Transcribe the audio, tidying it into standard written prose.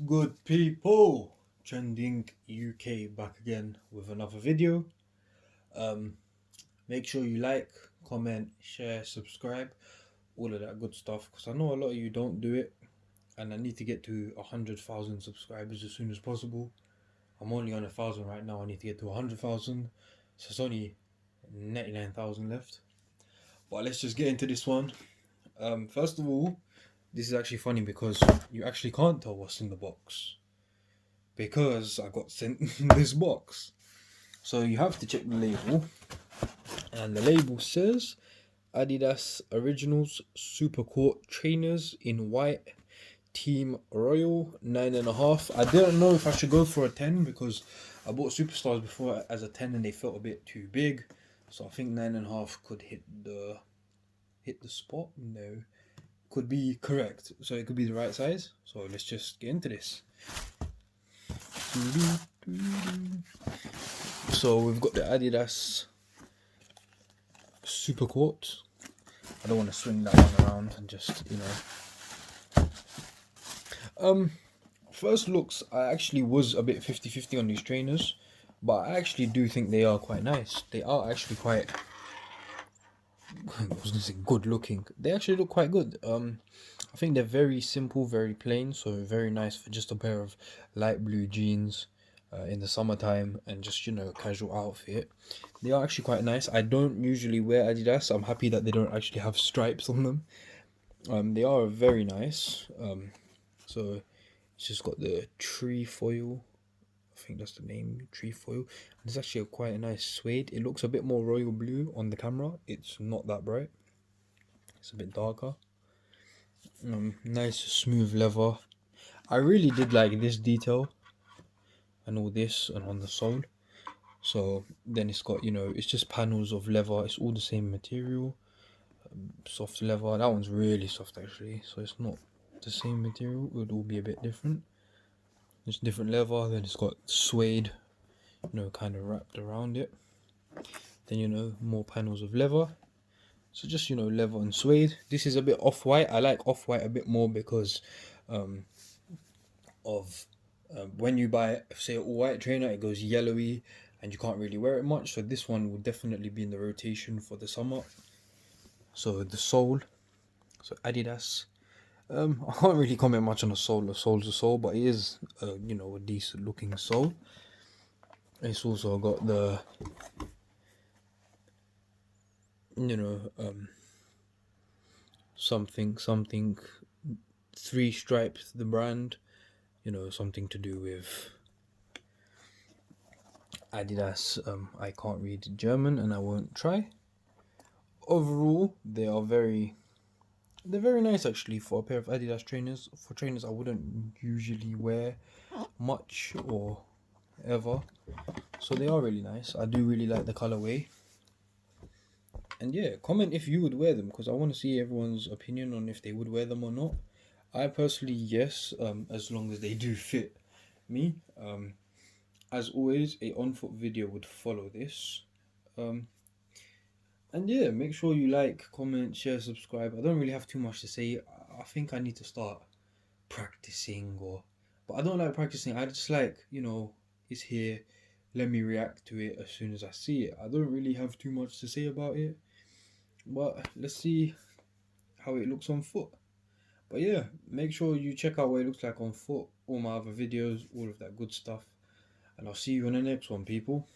good, people? Trending UK back again with another video. Um, Make sure you like, comment, share, subscribe, all of that good stuff. Because I know a lot of you don't do it, and I need to get to 100,000 subscribers as soon as possible. I'm only on 1,000 right now. I need to get to 100,000, so it's only 99,000 left. But let's just get into this one. First of all, this is actually funny because you actually can't tell what's in the box, because I got sent this box. So you have to check the label, and the label says Adidas Originals Supercourt trainers in white, Team Royal 9.5. I didn't know if I should go for a 10 because I bought Superstars before as a 10 and they felt a bit too big. So I think 9.5 could hit the spot. No, could be correct. So it could be the right size. So let's just get into this. So we've got the Adidas Supercourt. I don't want to swing that one around and just, first looks, I actually was a bit 50-50 on these trainers, but I actually do think they are quite nice. They are actually quite, I was gonna say good looking. They actually look quite good. I think they're very simple, very plain, so very nice for just a pair of light blue jeans in the summertime and just, casual outfit. They are actually quite nice. I don't usually wear Adidas. I'm happy that they don't actually have stripes on them. They are very nice. So it's just got the trefoil. I think that's the name, trefoil. And it's actually quite a nice suede. It looks a bit more royal blue on the camera. It's not that bright. It's a bit darker. Nice smooth leather. I really did like this detail and all this and on the sole. So then it's got, it's just panels of leather. It's all the same material. Soft leather. That one's really soft actually. So it's not the same material. It would all be a bit different. It's different leather. Then it's got suede, kind of wrapped around it. Then, more panels of leather. So just, leather and suede. This is a bit off-white. I like off-white a bit more because when you buy, say, an all-white trainer, it goes yellowy and you can't really wear it much. So this one will definitely be in the rotation for the summer. So the sole. So Adidas. I can't really comment much on the sole. The sole's a sole, but it is, a decent looking sole. It's also got the, something, 3 stripes, the brand, something to do with Adidas. I can't read German and I won't try. Overall, they're very nice actually for a pair of Adidas trainers. For trainers I wouldn't usually wear much or ever. So they are really nice. I do really like the colorway. And yeah, comment if you would wear them, because I want to see everyone's opinion on if they would wear them or not. I personally, yes, as long as they do fit me. As always, a on-foot video would follow this. And yeah, make sure you like, comment, share, subscribe. I don't really have too much to say. I think I need to start practicing, but I don't like practicing. I just like, it's here. Let me react to it as soon as I see it. I don't really have too much to say about it. But let's see how it looks on foot. But yeah, make sure you check out what it looks like on foot, all my other videos, all of that good stuff. And I'll see you in the next one, people.